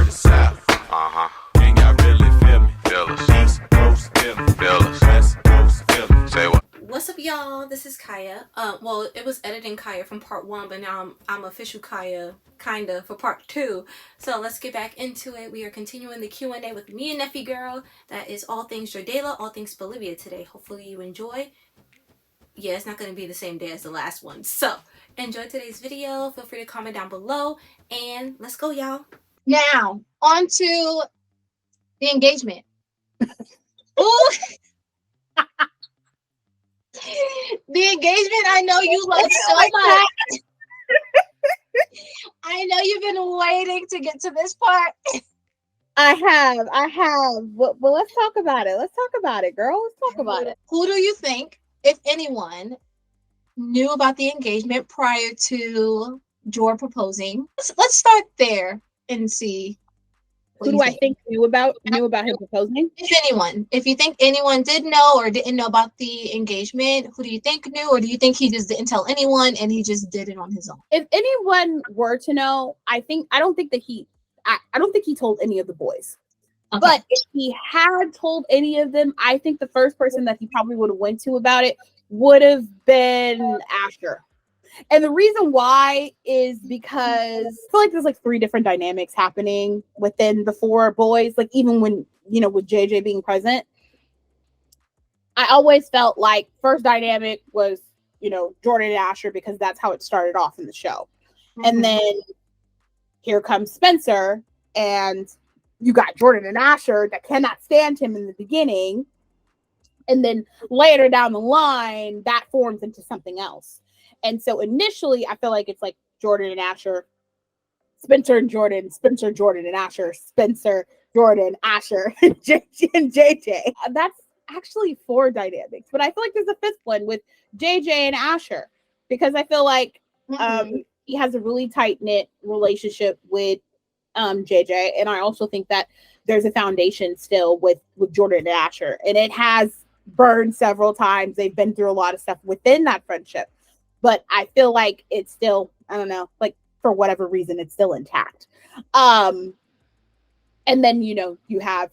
the South. Can y'all really feel me? Feel us. East Coast, feel me. Feel us. West Coast, feel me. Say what? What's up, y'all? This is Kaya. Well, it was editing Kaya from part one, but now I'm official Kaya, kinda, for part two. So let's get back into it. We are continuing the Q&A with me and Neffy Girl. That is all things Jordayla, all things Spelivia today. Hopefully you enjoy. Yeah, it's not going to be the same day as the last one. So enjoy today's video. Feel free to comment down below, and let's go, y'all. Now, on to the engagement. Ooh. The engagement, I know you love so much. I know you've been waiting to get to this part. I have. But let's talk about it. Let's talk about it, girl. Let's talk about it. Who do you think, if anyone, knew about the engagement prior to Jor proposing? Let's start there and see. Who do I think knew about him proposing? If anyone, if you think anyone did know or didn't know about the engagement, who do you think knew, or do you think he just didn't tell anyone and he just did it on his own? If anyone were to know, I don't think he told any of the boys. Okay. But if he had told any of them, I think the first person that he probably would have went to about it would have been Asher. And the reason why is because I feel like there's like 3 different dynamics happening within the 4 boys. Like even when, with JJ being present, I always felt like first dynamic was, Jordan and Asher, because that's how it started off in the show. Mm-hmm. And then here comes Spencer, and you got Jordan and Asher that cannot stand him in the beginning. And then later down the line, that forms into something else. And so initially, I feel like it's like Jordan and Asher, Spencer and Jordan, Spencer, Jordan and Asher, Spencer, Jordan, Asher, and JJ. That's actually 4 dynamics. But I feel like there's a 5th one with JJ and Asher, because I feel like he has a really tight-knit relationship with JJ. And I also think that there's a foundation still with Jordan and Asher. And it has burned several times. They've been through a lot of stuff within that friendship. But I feel like it's still, I don't know, like for whatever reason, it's still intact. And then, you have,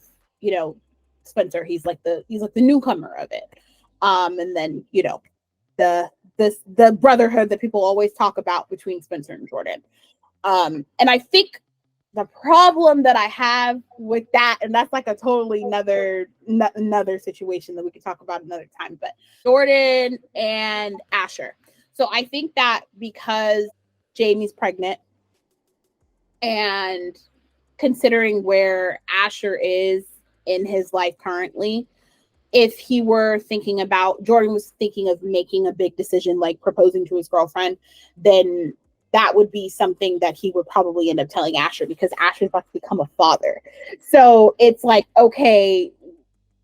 Spencer, he's like the newcomer of it. And then, the brotherhood that people always talk about between Spencer and Jordan. And I think the problem that I have with that, and that's like a totally another situation that we could talk about another time, but Jordan and Asher. So I think that because Jamie's pregnant, and considering where Asher is in his life currently, if he were thinking about, Jordan was thinking of making a big decision like proposing to his girlfriend, then that would be something that he would probably end up telling Asher, because Asher's about to become a father. So it's like, okay,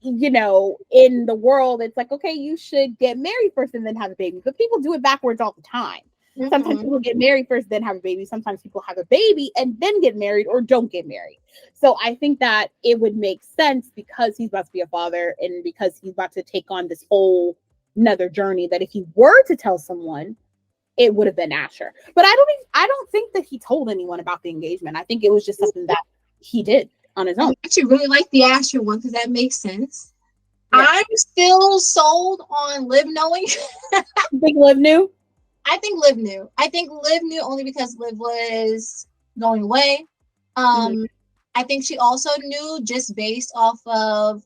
in the world, it's like, okay, you should get married first and then have a baby. But people do it backwards all the time. Mm-hmm. Sometimes people get married first, then have a baby. Sometimes people have a baby and then get married or don't get married. So I think that it would make sense, because he's about to be a father and because he's about to take on this whole another journey, that if he were to tell someone, it would have been Asher. But I don't think that he told anyone about the engagement. I think it was just something that he did on his own. I actually really like the Asher one, because that makes sense. Yeah. I'm still sold on Liv knowing. You think Liv knew? I think Liv knew. I think Liv knew only because Liv was going away. I think she also knew just based off of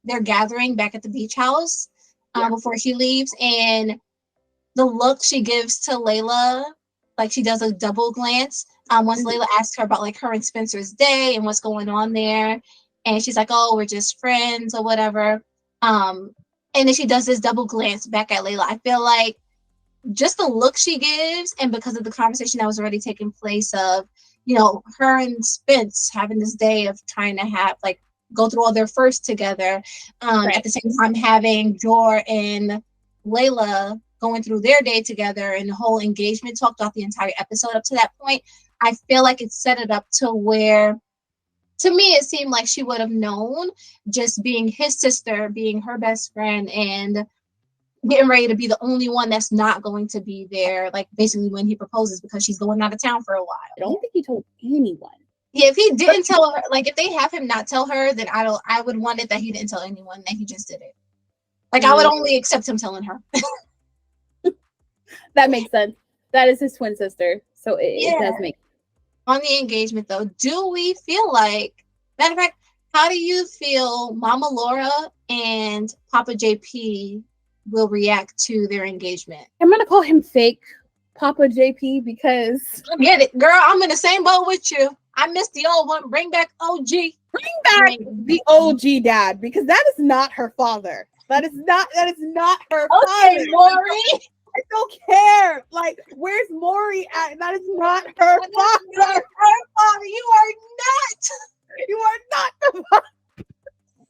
their gathering back at the beach house before she leaves, and the look she gives to Layla, like she does a double glance. Once Layla asks her about like her and Spencer's day and what's going on there, and she's like, "Oh, we're just friends" or whatever. And then she does this double glance back at Layla. I feel like just the look she gives, and because of the conversation that was already taking place of, her and Spence having this day of trying to have like go through all their firsts together, right. At the same time having Jor and Layla going through their day together, and the whole engagement talked about the entire episode up to that point. I feel like it set it up to where, to me, it seemed like she would have known, just being his sister, being her best friend, and getting ready to be the only one that's not going to be there, like basically when he proposes, because she's going out of town for a while. I don't think he told anyone. Yeah, if he didn't tell her, like if they have him not tell her, then I would want it that he didn't tell anyone, that he just did it. Like I would only accept him telling her. That makes sense. That is his twin sister, so it does make. On the engagement though, do we feel like, matter of fact, how do you feel Mama Laura and Papa JP will react to their engagement? I'm gonna call him fake Papa JP because I get it, girl. I'm in the same boat with you. I missed the old one. Bring back OG. Bring back the OG dad, because that is not her father. That is not her father. Maury. I don't care. Like, where's Maury at? That is not her father. Her father. You are not. You are not the father.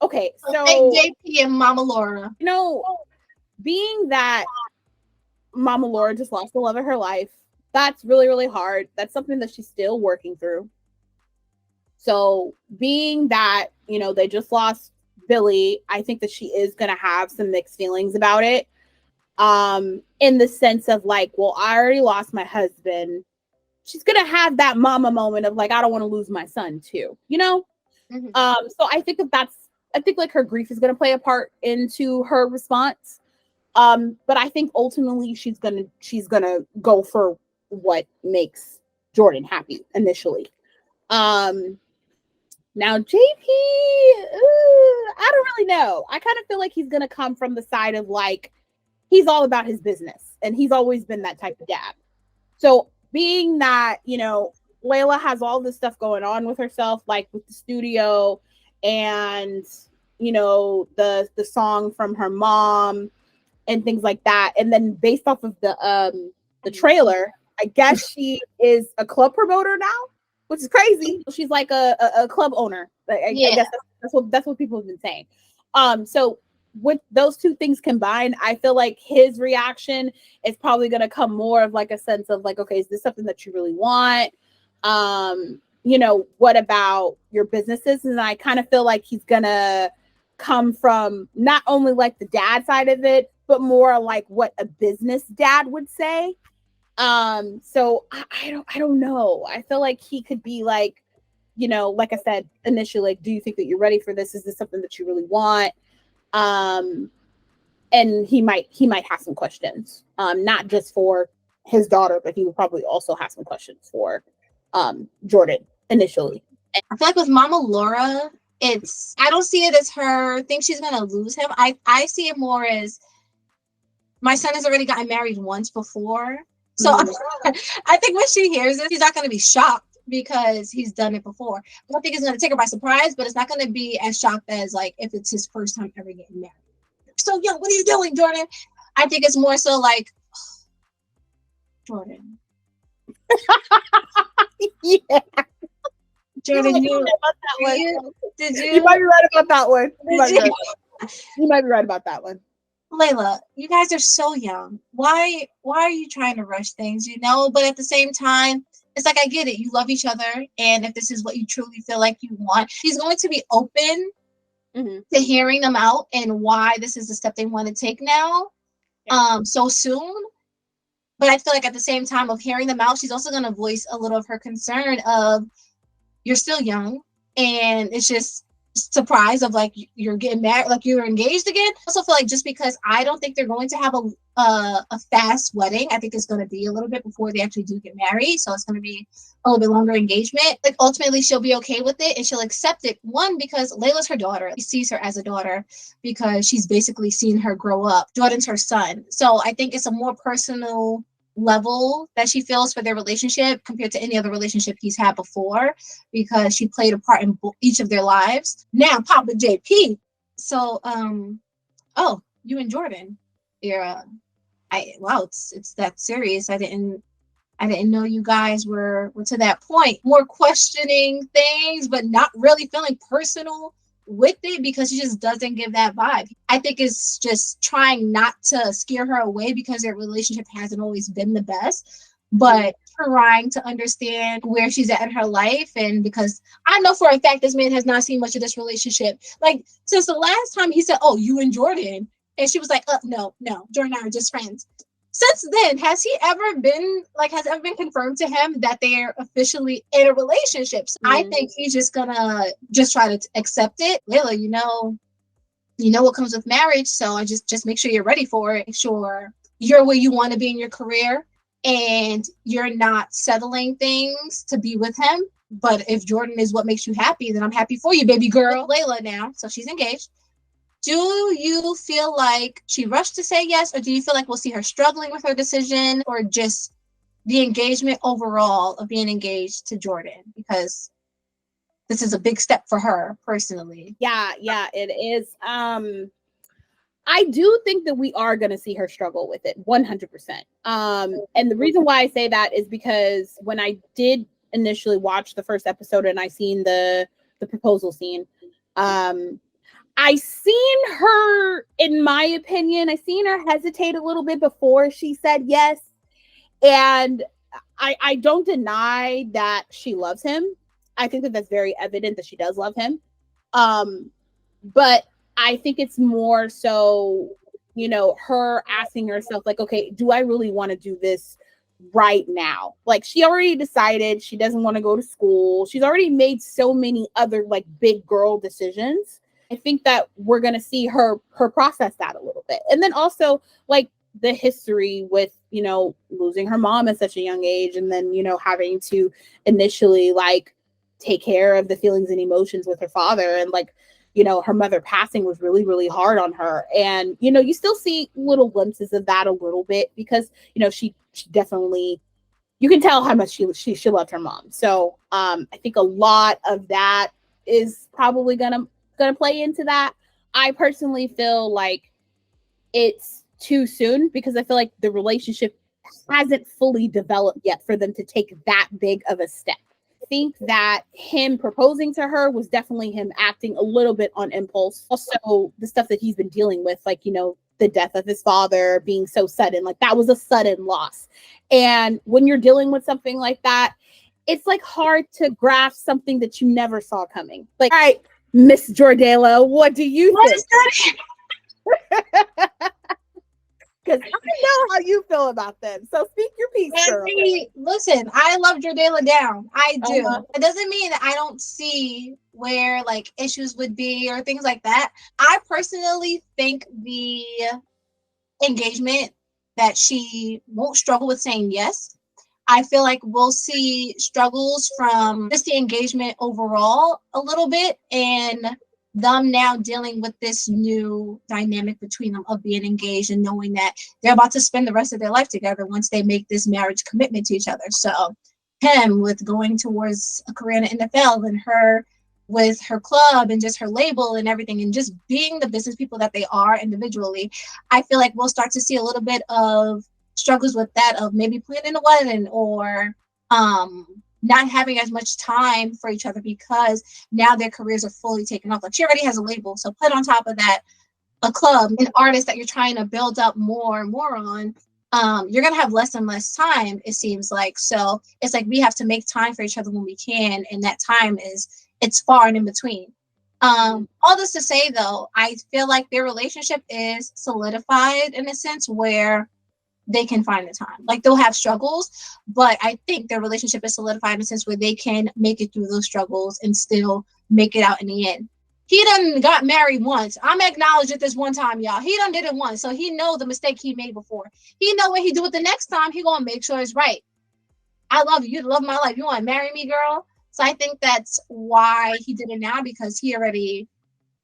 Okay, so JP and Mama Laura. You know, being that Mama Laura just lost the love of her life, that's really, really hard. That's something that she's still working through. So being that, you know, they just lost Billy, I think that she is going to have some mixed feelings about it. In the sense of like, well, I already lost my husband. She's going to have that mama moment of like, I don't want to lose my son too, you know? Mm-hmm. So I think I think like her grief is going to play a part into her response. But I think ultimately she's gonna go for what makes Jordan happy initially. Now JP, I don't really know. I kind of feel like he's gonna come from the side of like, he's all about his business, and he's always been that type of dad. So being that, you know, Layla has all this stuff going on with herself, like with the studio and, you know, the song from her mom and things like that. And then based off of the trailer, I guess she is a club promoter now, which is crazy. She's like a club owner. I guess that's what people have been saying. So with those two things combined, I feel like his reaction is probably going to come more of like a sense of like, okay, is this something that you really want? You know, what about your businesses? And I kind of feel like he's going to come from not only like the dad side of it, but more like what a business dad would say. So I don't know. I feel like he could be like, you know, like I said initially, like, do you think that you're ready for this? Is this something that you really want? And he might have some questions, not just for his daughter, but he would probably also have some questions for Jordan initially. I feel like with Mama Laura, I don't see it as her think she's gonna lose him. I see it more as, my son has already gotten married once before. So I think when she hears it, she's not gonna be shocked because he's done it before. I don't think it's gonna take her by surprise, but it's not gonna be as shocked as like if it's his first time ever getting married. So young, what are you doing, Jordan? I think it's more so like, oh, Jordan. Yeah. Jordan, you you might be right about that one. You might be right about that one. Layla, you guys are so young. Why are you trying to rush things, you know? But at the same time, it's like, I get it. You love each other. And if this is what you truly feel like you want, he's going to be open to hearing them out and why this is the step they want to take now, so soon. But I feel like at the same time of hearing them out, she's also going to voice a little of her concern of, you're still young, and it's just surprise of like you're getting married, like you're engaged again. I also feel like just because I don't think they're going to have a fast wedding, I think it's going to be a little bit before they actually do get married, so it's going to be a little bit longer engagement. Like ultimately she'll be okay with it and she'll accept it, one, because Layla's her daughter. She sees her as a daughter because she's basically seen her grow up. Jordan's her son, so I think it's a more personal level that she feels for their relationship compared to any other relationship he's had before, because she played a part in each of their lives. Now Papa JP, so oh, you and Jordan, you're wow, it's that serious. I didn't know you guys were to that point, more questioning things but not really feeling personal with it, because she just doesn't give that vibe. I think it's just trying not to scare her away because their relationship hasn't always been the best, but trying to understand where she's at in her life. And because I know for a fact this man has not seen much of this relationship, like since the last time he said, oh, you and Jordan, and she was like, no, Jordan and I are just friends. since then, has it ever been confirmed to him that they're officially in a relationship? So I think he's just gonna just try to accept it. Layla, you know what comes with marriage, so I just make sure you're ready for it. Make sure you're where you want to be in your career and you're not settling things to be with him. But if Jordan is what makes you happy, then I'm happy for you, baby girl. Layla now, so she's engaged. Do you feel like she rushed to say yes, or do you feel like we'll see her struggling with her decision, or just the engagement overall of being engaged to Jordan? Because this is a big step for her personally. Yeah, it is. I do think that we are going to see her struggle with it 100%. And the reason why I say that is because when I did initially watch the first episode and I seen the proposal scene, I seen her, in my opinion, I seen her hesitate a little bit before she said yes. And I don't deny that she loves him. I think that that's very evident that she does love him. But I think it's more so, her asking herself, like, okay, do I really want to do this right now? Like, she already decided she doesn't want to go to school. She's already made so many other like big girl decisions. I think that we're going to see her process that a little bit. And then also like the history with, losing her mom at such a young age, and then, having to initially like take care of the feelings and emotions with her father, and like, her mother passing was really, really hard on her. And, you still see little glimpses of that a little bit because, she definitely, you can tell how much she loved her mom. So I think a lot of that is probably gonna play into that. I personally feel like it's too soon because I feel like the relationship hasn't fully developed yet for them to take that big of a step. I think that him proposing to her was definitely him acting a little bit on impulse. Also, the stuff that he's been dealing with, like, the death of his father being so sudden, like that was a sudden loss. And when you're dealing with something like that, it's like hard to grasp something that you never saw coming. Like, all right, Miss Jordayla, what do you think? Because I know how you feel about them. So speak your piece, girl. Listen, I love Jordayla down. I do. It doesn't mean that I don't see where like issues would be or things like that. I personally think the engagement that she won't struggle with saying yes. I feel like we'll see struggles from just the engagement overall a little bit, and them now dealing with this new dynamic between them of being engaged and knowing that they're about to spend the rest of their life together once they make this marriage commitment to each other. So him with going towards a career in the NFL, and her with her club and just her label and everything, and just being the business people that they are individually, I feel like we'll start to see a little bit of struggles with that, of maybe planning a wedding or not having as much time for each other because now their careers are fully taken off. Like, she already has a label, so put on top of that a club, an artist that you're trying to build up more and more on. You're gonna have less and less time, it seems like. So it's like we have to make time for each other when we can, and that time it's far and in between. All this to say though, I feel like their relationship is solidified in a sense where they can find the time. Like, they'll have struggles, but I think their relationship is solidified in a sense where they can make it through those struggles and still make it out in the end. He done got married once. I'm acknowledged it this one time, y'all. He done did it once, so he know the mistake he made before. He know what he do it the next time. He gonna make sure it's right. I love you. You love my life. You want to marry me, girl? So I think that's why he did it now, because he already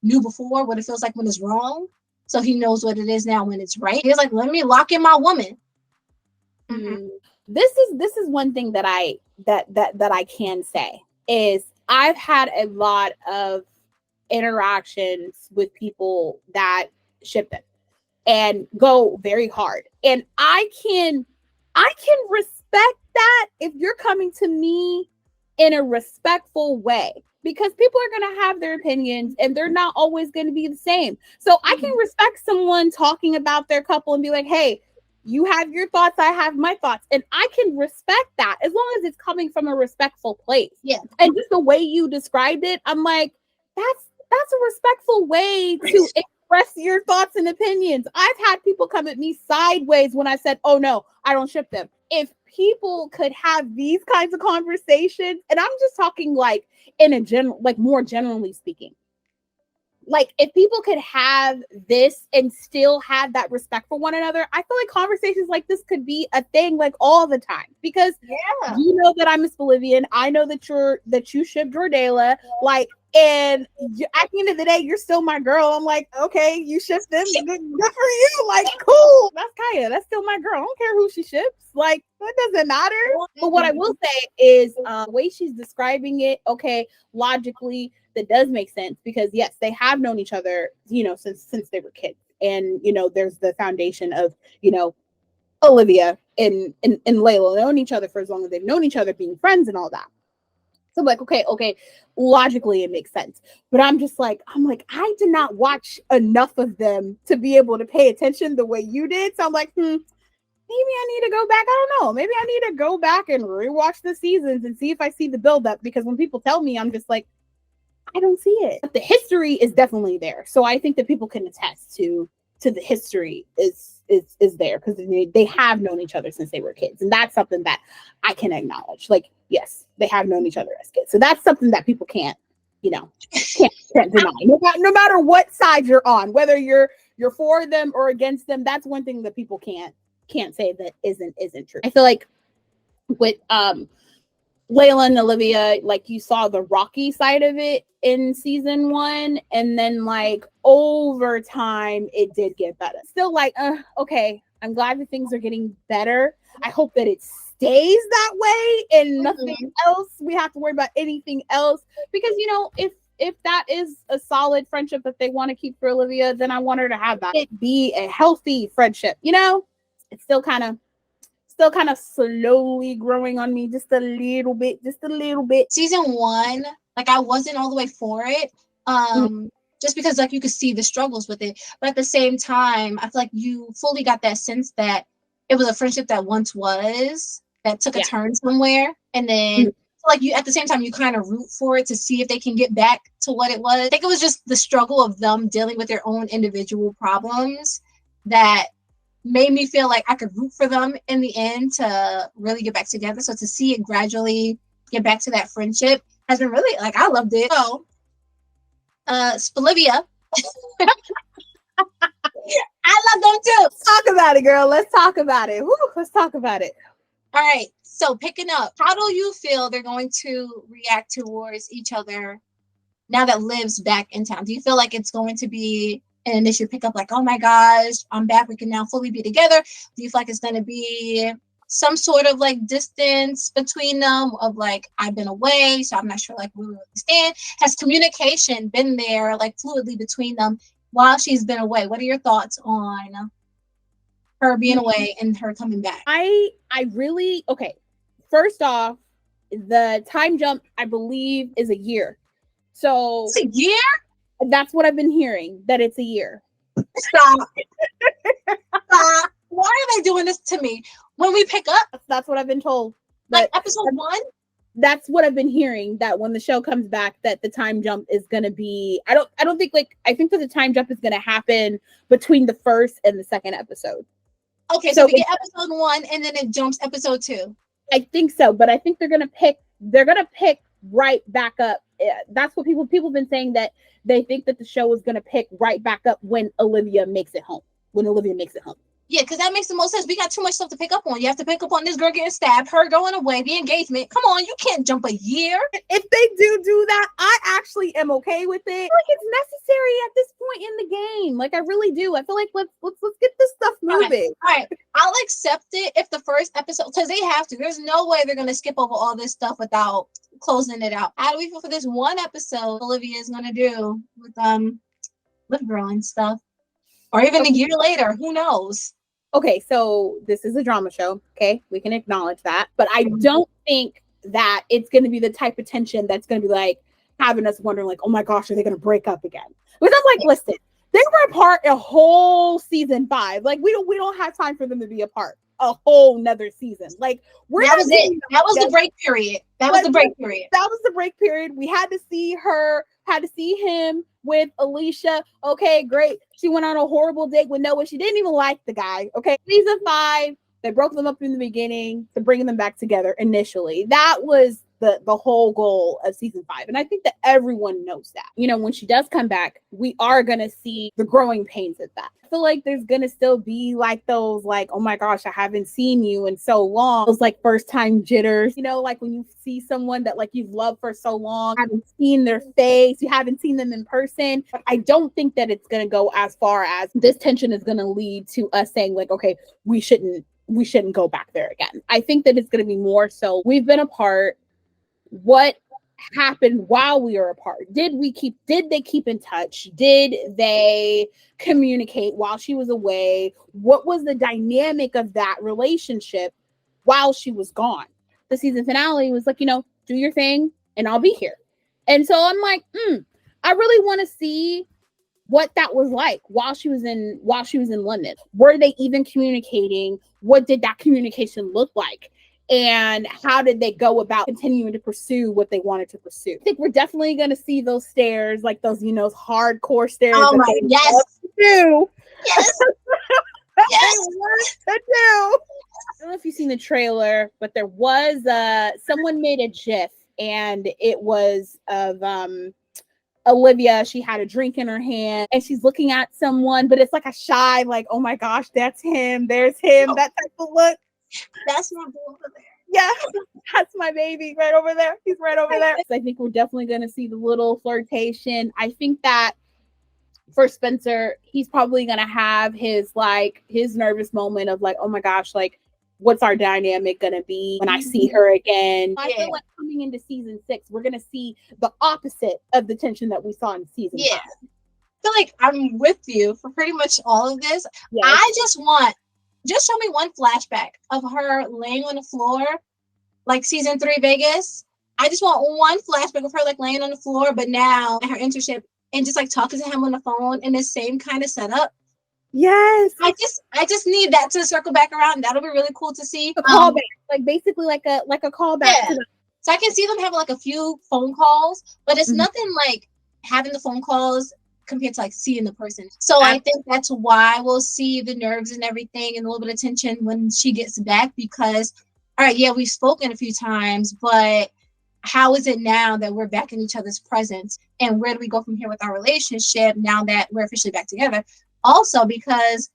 knew before what it feels like when it's wrong. So he knows what it is now when it's right. He's like, let me lock in my woman. Mm-hmm. This is one thing that I can say is I've had a lot of interactions with people that ship them and go very hard. And I can respect that if you're coming to me in a respectful way, because people are going to have their opinions and they're not always going to be the same. So I can respect someone talking about their couple and be like, hey, you have your thoughts, I have my thoughts. And I can respect that as long as it's coming from a respectful place. Yeah. And just the way you described it, I'm like, that's a respectful way to express your thoughts and opinions. I've had people come at me sideways when I said, oh no, I don't ship them. If people could have these kinds of conversations, and I'm just talking like in a general, like more generally speaking, like if people could have this and still have that respect for one another, I feel like conversations like this could be a thing like all the time, because you know that I'm a Spelivian. I know that you ship Jordayla, like, and at the end of the day, you're still my girl. I'm like, okay, you ship them, good for you. Like, cool. That's Kaya. That's still my girl. I don't care who she ships. Like, that doesn't matter. But what I will say is the way she's describing it, okay, logically, that does make sense, because yes, they have known each other, since they were kids. And, there's the foundation of, Olivia and Layla known each other for as long as they've known each other, being friends and all that. So I'm like, okay, logically it makes sense. But I'm like, I did not watch enough of them to be able to pay attention the way you did. So I'm like, maybe I need to go back. I don't know. Maybe I need to go back and rewatch the seasons and see if I see the buildup, because when people tell me, I'm just like, I don't see it. But the history is definitely there. So I think that people can attest to the history is there, because they have known each other since they were kids. And that's something that I can acknowledge. Like, yes, they have known each other as kids. So that's something that people can't deny. No matter what side you're on, whether you're for them or against them, that's one thing that people can't say that isn't true. I feel like with Layla and Olivia, like, you saw the rocky side of it in season 1, and then like over time it did get better. Still like, okay, I'm glad that things are getting better. I hope that it stays that way and nothing else. We have to worry about anything else, because if that is a solid friendship that they want to keep for Olivia, then I want her to have that. It be a healthy friendship. It's still kind of slowly growing on me, just a little bit. Season 1, like, I wasn't all the way for it, just because, like, you could see the struggles with it. But at the same time, I feel like you fully got that sense that it was a friendship that once was, that took a turn somewhere, and then like, you, at the same time, you kind of root for it to see if they can get back to what it was. I think it was just the struggle of them dealing with their own individual problems that made me feel like I could root for them in the end to really get back together. So to see it gradually get back to that friendship has been really, like, I loved it. So, Spelivia. I love them too. Let's talk about it, girl. Let's talk about it. Woo, let's talk about it. All right. So picking up, how do you feel they're going to react towards each other now that Liv's back in town? Do you feel like it's going to be an initial pickup, like, oh my gosh, I'm back, we can now fully be together? Do you feel like it's going to be some sort of like distance between them, of like, I've been away, so I'm not sure like where we stand? Has communication been there, like, fluidly between them while she's been away? What are your thoughts on her being away and her coming back? I really, okay, first off, the time jump, I believe, is a year. So it's a year? That's what I've been hearing, that it's a year. Stop. Stop. Why are they doing this to me? When we pick up? That's what I've been told. Like episode 1? That's what I've been hearing, that when the show comes back, that the time jump is going to be, I don't think, like, I think that the time jump is going to happen between the first and the second episode. Okay, so we get episode 1 and then it jumps episode 2. I think so, but I think they're going to pick right back up. That's what people have been saying, that they think that the show is going to pick right back up when Olivia makes it home. Yeah, because that makes the most sense. We got too much stuff to pick up on. You have to pick up on this girl getting stabbed, her going away, the engagement. Come on, you can't jump a year. If they do that, I actually am okay with it. I feel like it's necessary at this point in the game. Like, I really do. I feel like let's get this stuff moving. All right. I'll accept it if the first episode, because they have to. There's no way they're gonna skip over all this stuff without closing it out. How do we feel for this one episode Olivia is gonna do with girl and stuff? Or even a year later, who knows? Okay, so this is a drama show. Okay, we can acknowledge that. But I don't think that it's going to be the type of tension that's going to be like having us wondering, like, oh my gosh, are they going to break up again? Because I'm like, listen, they were apart a whole season 5. Like, we don't have time for them to be apart a whole nother season. Like, that was it. That was the break period. That was the break period. That was the break period. We had to see her Had to see him with Alicia. Okay, great. She went on a horrible date with Noah. She didn't even like the guy. Okay, season 5, they broke them up in the beginning to bring them back together initially. That was the whole goal of season 5. And I think that everyone knows that. You know, when she does come back, we are going to see the growing pains of that. I feel like there's going to still be like those, like, oh my gosh, I haven't seen you in so long. Those like first time jitters, you know, like when you see someone that like you've loved for so long, haven't seen their face, you haven't seen them in person. But I don't think that it's going to go as far as this tension is going to lead to us saying like, okay, we shouldn't go back there again. I think that it's going to be more so we've been apart. What happened while we were apart? Did they keep in touch? Did they communicate while she was away? What was the dynamic of that relationship while she was gone? The season finale was like, you know, do your thing and I'll be here. And so I'm like, I really want to see what that was like while she was in London. Were they even communicating? What did that communication look like? And how did they go about continuing to pursue what they wanted to pursue? I think we're definitely going to see those stares, like those, you know, hardcore stares. Oh my, yes. Do. Yes. Yes. To do. I don't know if you've seen the trailer, but there was someone made a GIF, and it was of Olivia. She had a drink in her hand and she's looking at someone, but it's like a shy, like, oh my gosh, that's him. There's him. That type of look. That's my boy over there. Yeah, that's my baby right over there. He's right over there. So I think we're definitely going to see the little flirtation. I think that for Spencer, he's probably going to have his nervous moment of like, oh my gosh, like, what's our dynamic going to be when I see her again? I feel like coming into season 6, we're going to see the opposite of the tension that we saw in season 5. I feel like I'm with you for pretty much all of this. Yes. I just show me one flashback of her laying on the floor, like season 3 Vegas. I just want one flashback of her like laying on the floor, but now at her internship and just like talking to him on the phone in the same kind of setup. Yes. I just need that to circle back around. That'll be really cool to see. A callback, like basically like a callback. Yeah. So I can see them having like a few phone calls, but it's nothing like having the phone calls compared to like seeing the person. So I think that's why we'll see the nerves and everything and a little bit of tension when she gets back, because all right, yeah, we've spoken a few times, but how is it now that we're back in each other's presence, and where do we go from here with our relationship now that we're officially back together? Also, because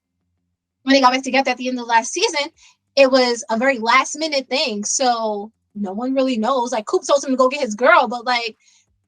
when they got back together at the end of the last season, it was a very last minute thing, so no one really knows. Like, Coop told him to go get his girl, but like,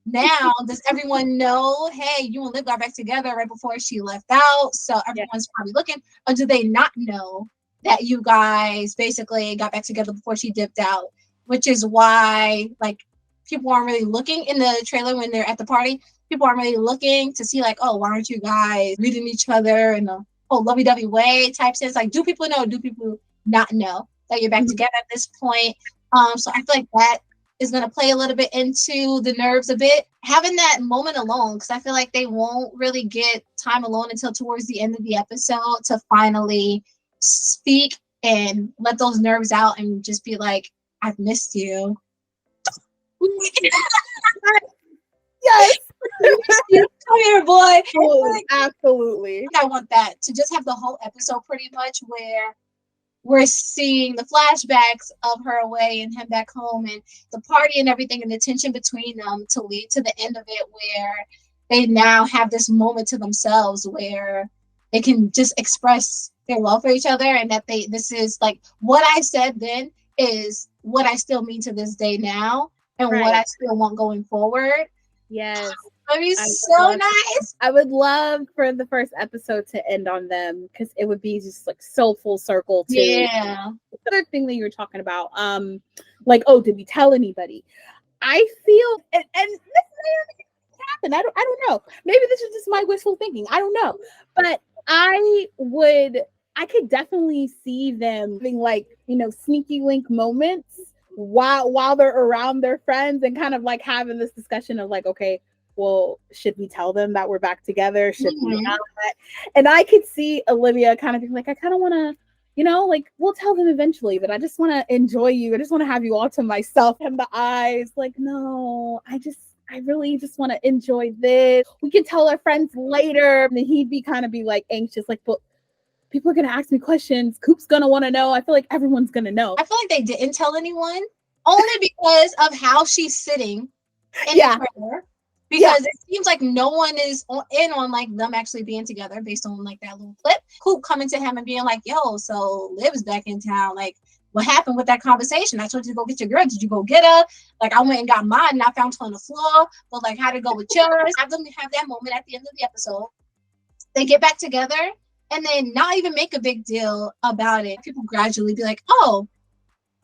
now does everyone know, hey, you and Liv got back together right before she left out, so everyone's probably looking? Or do they not know that you guys basically got back together before she dipped out? Which is why like people aren't really looking in the trailer when they're at the party. People aren't really looking to see like, oh, why aren't you guys reading each other in a lovey-dovey way type sense? Like, do people know, do people not know that you're back together at this point? So I feel like that is going to play a little bit into the nerves a bit. Having that moment alone, because I feel like they won't really get time alone until towards the end of the episode to finally speak and let those nerves out and just be like, I've missed you. Yes. Come here, boy. Absolutely. I want that to just have the whole episode pretty much where we're seeing the flashbacks of her away and him back home and the party and everything and the tension between them to lead to the end of it where they now have this moment to themselves where they can just express their love for each other, and that this is like what I said then is what I still mean to this day now, and what I still want going forward. Yes. That'd be so nice. I would love for the first episode to end on them, because it would be just like so full circle to the other thing that you were talking about. Like, oh, did we tell anybody? I feel and this may happen. I don't know. Maybe this is just my wishful thinking. I don't know. But I could definitely see them having like, you know, sneaky link moments while they're around their friends and kind of like having this discussion of like, okay, well, should we tell them that we're back together? Should we not? And I could see Olivia kind of being like, I kind of want to, you know, like, we'll tell them eventually, but I just want to enjoy you. I just want to have you all to myself. And the eyes, like, no, I I really just want to enjoy this. We can tell our friends later. And then he'd be kind of be like anxious, like, but people are going to ask me questions. Coop's going to want to know. I feel like everyone's going to know. I feel like they didn't tell anyone only because of how she's sitting in the trailer. Because it seems like no one is in on like them actually being together based on like that little clip. Coop coming to him and being like, yo, so Liv's back in town. Like, what happened with that conversation? I told you to go get your girl. Did you go get her? Like, I went and got mine and I found her on the floor. But like, how'd it go with yours? Have them have that moment at the end of the episode. They get back together and then not even make a big deal about it. People gradually be like, oh,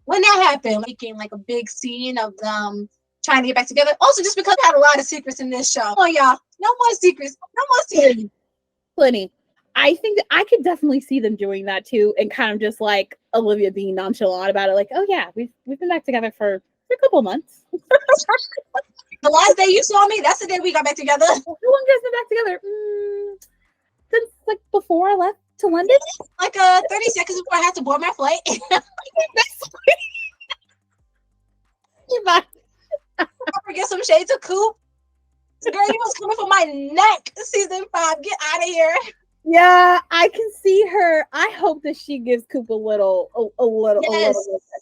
when that happened, making like a big scene of them trying to get back together. Also, just because I had a lot of secrets in this show. Oh, y'all, no more secrets. No more secrets. Plenty. I think that I could definitely see them doing that too, and kind of just like Olivia being nonchalant about it, like, oh yeah, we've been back together for a couple months. The last day you saw me, that's the day we got back together. How long has been back together? Since like before I left to London. Like 30 seconds before I had to board my flight. I forget some shades of Coop. Girl, you was coming for my neck. Season 5, get out of here. Yeah, I can see her. I hope that she gives Coop a little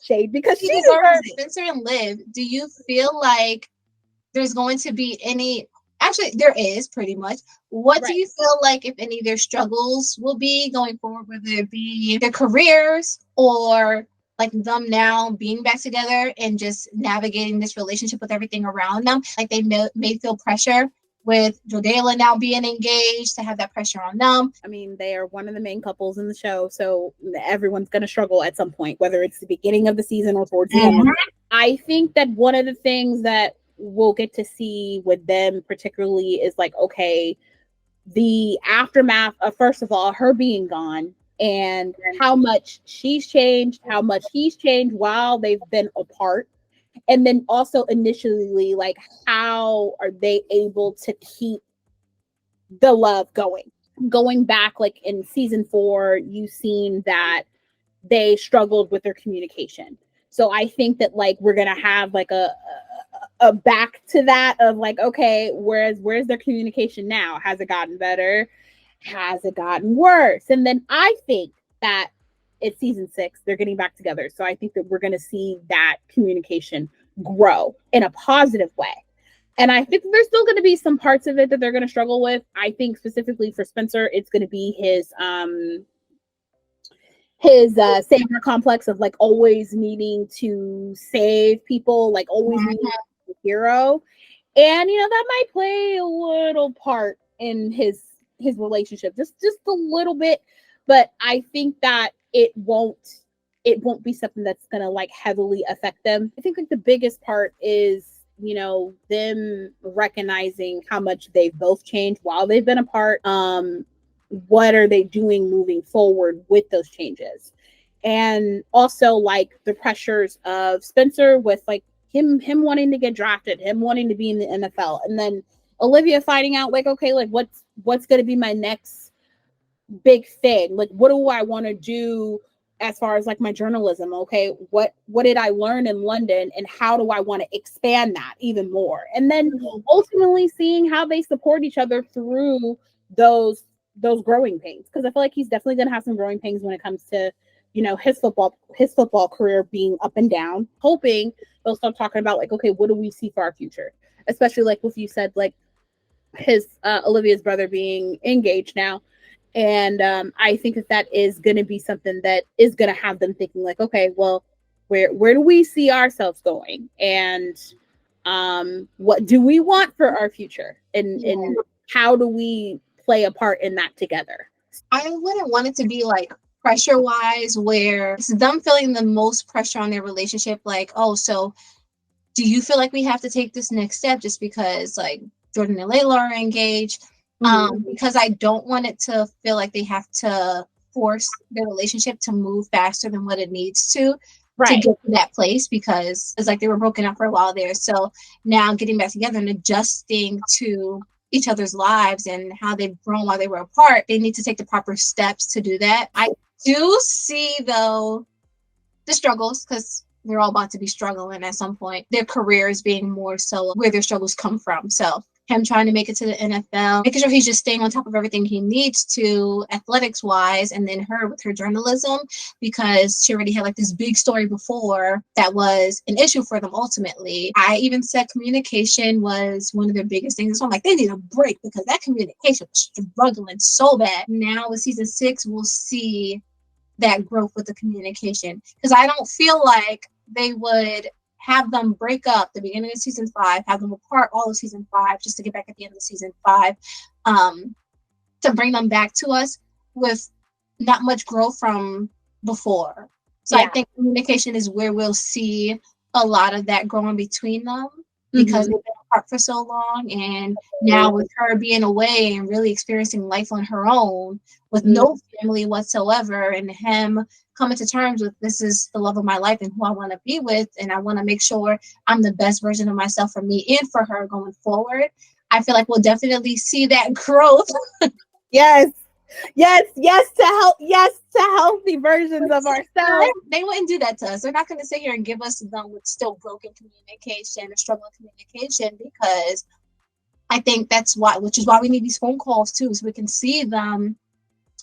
shade because she deserves it. Spencer and Liv, do you feel like there's going to be any? Actually, there is pretty much. What do you feel like, if any, their struggles will be going forward, whether it be their careers or like them now being back together and just navigating this relationship with everything around them? Like they may feel pressure with Jordayla now being engaged to have that pressure on them. I mean, they are one of the main couples in the show, so everyone's going to struggle at some point, whether it's the beginning of the season or towards the end. I think that one of the things that we'll get to see with them particularly is like, okay, the aftermath of, first of all, her being gone and how much she's changed, how much he's changed while they've been apart. And then also initially, like, how are they able to keep the love going? Going back, like in season 4, you've seen that they struggled with their communication. So I think that like we're gonna have like a back to that of like, okay, where's their communication now? Has it gotten better? Has it gotten worse? And then I think that it's season 6, they're getting back together. So I think that we're gonna see that communication grow in a positive way. And I think there's still going to be some parts of it that they're going to struggle with. I think specifically for Spencer, it's going to be his savior complex of like always needing to save people, like always needing to be a hero. And you know, that might play a little part in his relationship, just a little bit. But I think that it won't be something that's going to like heavily affect them. I think like the biggest part is, you know, them recognizing how much they've both changed while they've been apart. What are they doing moving forward with those changes? And also like the pressures of Spencer with like him wanting to get drafted, him wanting to be in the NFL, and then Olivia finding out like, okay, like what's going to be my next big thing? Like, what do I want to do as far as like my journalism? Okay, what did I learn in London, and how do I want to expand that even more? And then ultimately seeing how they support each other through those growing pains, because I feel like he's definitely going to have some growing pains when it comes to, you know, his football career being up and down. Hoping they'll start talking about like, okay, what do we see for our future, especially like what you said, like his Olivia's brother being engaged now. And I think that is going to be something that is going to have them thinking like, okay, well, where do we see ourselves going? And what do we want for our future? And how do we play a part in that together? I wouldn't want it to be like pressure-wise where it's them feeling the most pressure on their relationship. Like, oh, so do you feel like we have to take this next step just because like Jordan and Layla are engaged? Because I don't want it to feel like they have to force their relationship to move faster than what it needs to get to that place, because it's like they were broken up for a while there. So now getting back together and adjusting to each other's lives and how they've grown while they were apart, they need to take the proper steps to do that. I do see though the struggles, because they're all about to be struggling at some point. Their careers being more so where their struggles come from. So him trying to make it to the NFL, making sure he's just staying on top of everything he needs to athletics wise, and then her with her journalism, because she already had like this big story before that was an issue for them ultimately. I even said communication was one of their biggest things. So I'm like, they need a break because that communication was struggling so bad. Now with season 6, we'll see that growth with the communication, because I don't feel like they would have them break up the beginning of season 5, have them apart all of season 5, just to get back at the end of season 5, to bring them back to us with not much growth from before. So I think communication is where we'll see a lot of that growing between them, because they've been apart for so long, and now with her being away and really experiencing life on her own with no family whatsoever, and him coming to terms with, this is the love of my life and who I want to be with, and I want to make sure I'm the best version of myself for me and for her going forward. I feel like we'll definitely see that growth. Yes to healthy versions of ourselves. They wouldn't do that to us. They're not going to sit here and give us them with still broken communication or struggling communication, because I think that's why, which is why we need these phone calls too, so we can see them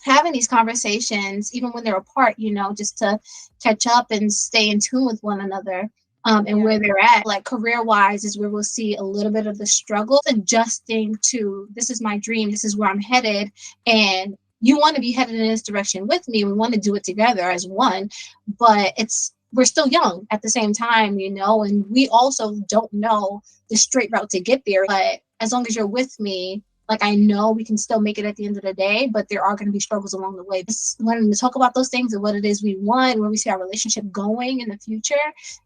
having these conversations even when they're apart, just to catch up and stay in tune with one another. And where they're at, like career wise, is where we'll see a little bit of the struggle adjusting to, this is my dream, this is where I'm headed, and you want to be headed in this direction with me. We want to do it together as one, but we're still young at the same time, and we also don't know the straight route to get there. But as long as you're with me, like, I know we can still make it at the end of the day, but there are going to be struggles along the way. Just learning to talk about those things and what it is we want, where we see our relationship going in the future,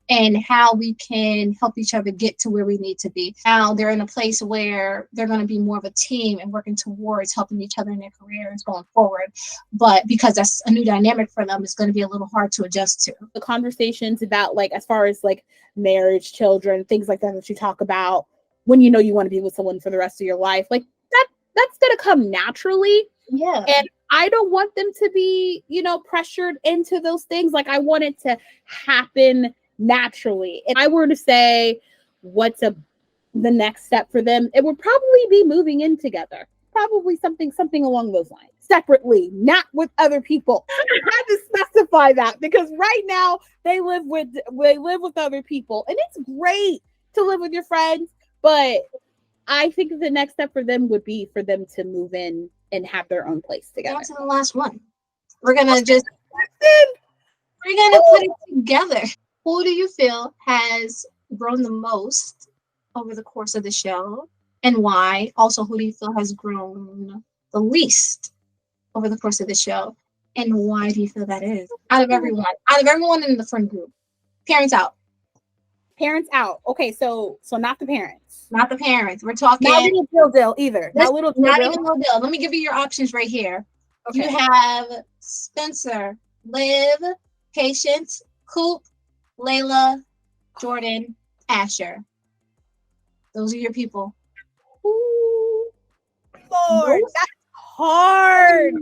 and how we can help each other get to where we need to be. Now they're in a place where they're going to be more of a team and working towards helping each other in their careers going forward. But because that's a new dynamic for them, it's going to be a little hard to adjust to. The conversations about, like, as far as like marriage, children, things like that you talk about when you want to be with someone for the rest of your life, like, that's going to come naturally. Yeah. And I don't want them to be, pressured into those things. Like, I want it to happen naturally. If I were to say what's the next step for them, it would probably be moving in together. Probably something along those lines. Separately, not with other people. I had to specify that, because right now they live with other people, and it's great to live with your friends, but I think the next step for them would be for them to move in and have their own place together. Down to the last one. We're gonna put it together. Who do you feel has grown the most over the course of the show, and why? Also, who do you feel has grown the least over the course of the show, and why do you feel that is? Out of everyone in the friend group, parents out. Okay, so not the parents. Not the parents. We're talking not little Dill either. Not even little Dill. Let me give you your options right here. Okay. You have Spencer, Liv, Patience, Coop, Layla, Jordan, Asher. Those are your people. Ooh, Lord, that's hard.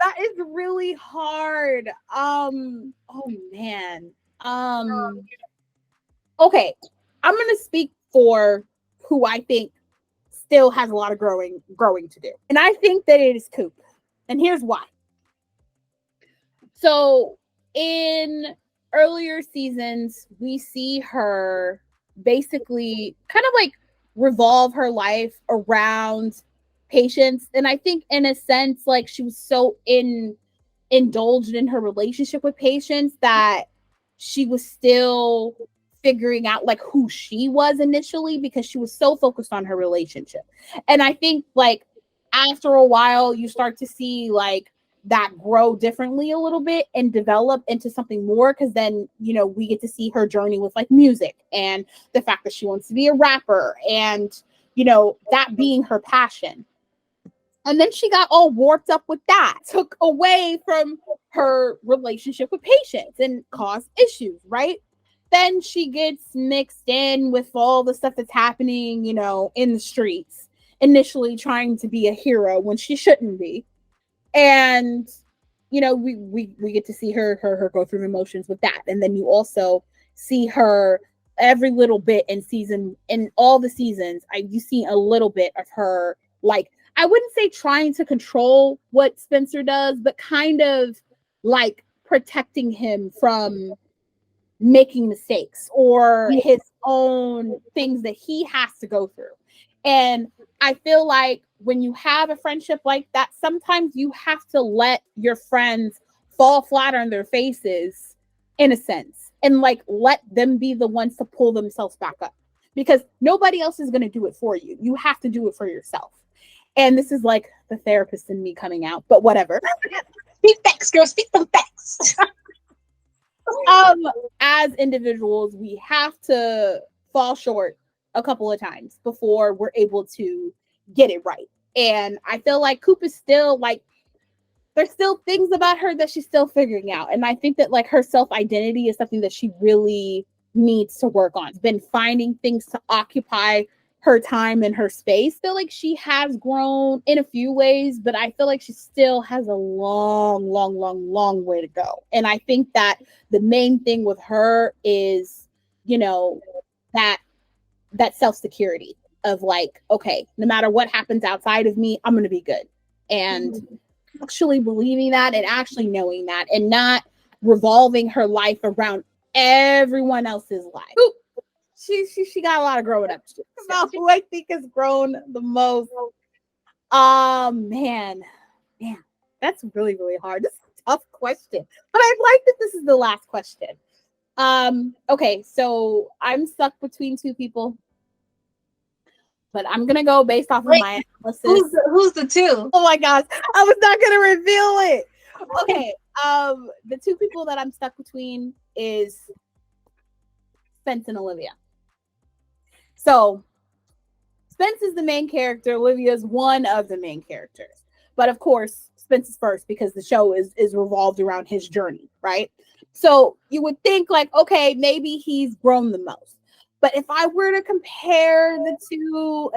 That is really hard. Oh man. Okay, I'm gonna speak for who I think still has a lot of growing to do. And I think that it is Coop. And here's why. So in earlier seasons, we see her basically kind of like revolve her life around Patience. And I think in a sense, like, she was so indulged in her relationship with Patience that she was still figuring out like who she was initially, because she was so focused on her relationship. And I think like after a while you start to see like that grow differently a little bit and develop into something more, because then we get to see her journey with like music and the fact that she wants to be a rapper, and that being her passion. And then she got all warped up with that, took away from her relationship with Patience and caused issues, right? Then she gets mixed in with all the stuff that's happening, in the streets, initially trying to be a hero when she shouldn't be. And, we get to see her go through emotions with that. And then you also see her every little bit in all the seasons. You see a little bit of her, like, I wouldn't say trying to control what Spencer does, but kind of like protecting him from making mistakes or his own things that he has to go through. And I feel like when you have a friendship like that, sometimes you have to let your friends fall flat on their faces, in a sense, and like let them be the ones to pull themselves back up, because nobody else is going to do it for you. You have to do it for yourself. And this is like the therapist in me coming out, but whatever. Speak facts, girl. Speak some facts. As individuals, we have to fall short a couple of times before we're able to get it right. And I feel like Coop is still like, there's still things about her that she's still figuring out. And I think that like her self-identity is something that she really needs to work on. She's been finding things to occupy her time and her space. I feel like she has grown in a few ways, but I feel like she still has a long way to go. And I think that the main thing with her is, you know, that self-security of like, okay, no matter what happens outside of me, I'm going to be good. And actually believing that and actually knowing that, and not revolving her life around everyone else's life. Ooh, she got a lot of growing up to do. About who I think has grown the most. Man, that's really hard. This is a tough question, but I like that this is the last question. Okay, so I'm stuck between two people, but I'm gonna go based off of my analysis. Who's the two? Oh my gosh, I was not gonna reveal it. Okay, the two people that I'm stuck between is Spence and Olivia. So Spence is the main character. Olivia is one of the main characters. But of course, Spence is first because the show is revolved around his journey, right? So you would think like, okay, maybe he's grown the most. But if I were to compare the two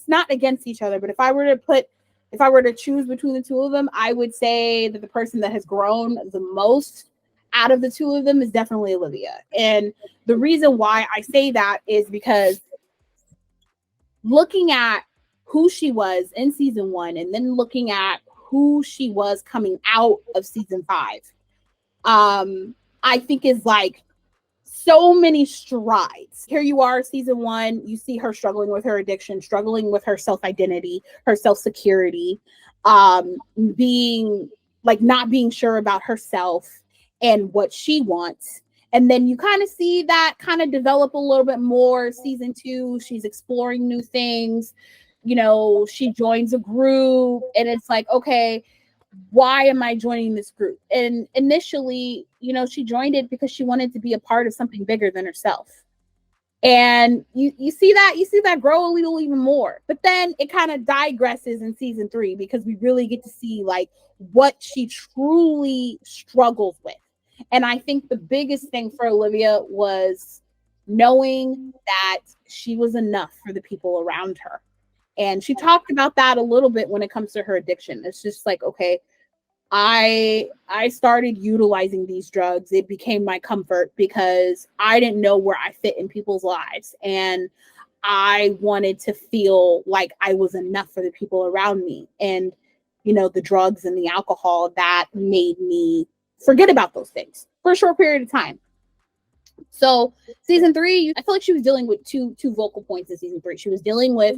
not against each other, but if I were to choose between the two of them, I would say that the person that has grown the most out of the two of them is definitely Olivia. And the reason why I say that is because looking at who she was in season 1 and then looking at who she was coming out of season 5, I think is like so many strides. Here you are, season 1, you see her struggling with her addiction, struggling with her self-identity, her self-security, being like not being sure about herself and what she wants. And then you kind of see that kind of develop a little bit more. Season 2, she's exploring new things. You know, she joins a group and it's like, okay, why am I joining this group? And initially, you know, she joined it because she wanted to be a part of something bigger than herself. And you see that grow a little even more. But then it kind of digresses in season 3 because we really get to see like what she truly struggles with. And I think the biggest thing for Olivia was knowing that she was enough for the people around her. And she talked about that a little bit when it comes to her addiction. It's just like, okay, I started utilizing these drugs. It became my comfort because I didn't know where I fit in people's lives. And I wanted to feel like I was enough for the people around me. And, you know, the drugs and the alcohol, that made me forget about those things for a short period of time. So season 3, I feel like she was dealing with two vocal points in season 3. She was dealing with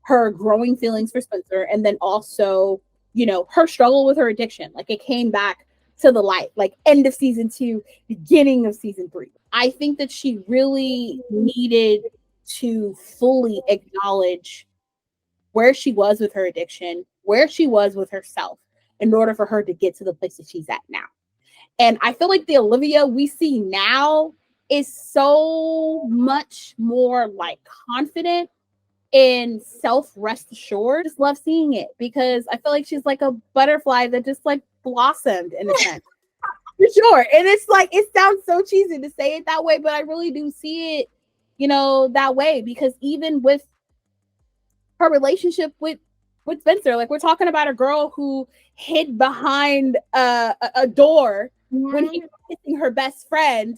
her growing feelings for Spencer, and then also, you know, her struggle with her addiction. Like it came back to the light, like end of season 2, beginning of season 3. I think that she really needed to fully acknowledge where she was with her addiction, where she was with herself, in order for her to get to the place that she's at now. And I feel like the Olivia we see now is so much more like confident and self-rest assured. Just love seeing it because I feel like she's like a butterfly that just like blossomed in a sense. For sure. And it's like, it sounds so cheesy to say it that way, but I really do see it, you know, that way, because even with her relationship with Spencer, like we're talking about a girl who hid behind a door when he was kissing her best friend,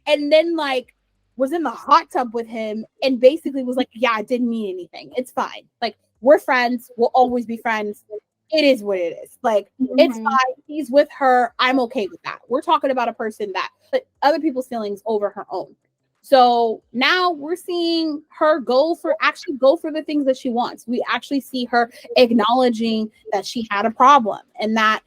and then like was in the hot tub with him and basically was like, yeah, it didn't mean anything. It's fine. Like, we're friends. We'll always be friends. It is what it is. Like, it's fine. He's with her. I'm okay with that. We're talking about a person that put other people's feelings over her own. So now we're seeing her go for the things that she wants. We actually see her acknowledging that she had a problem and that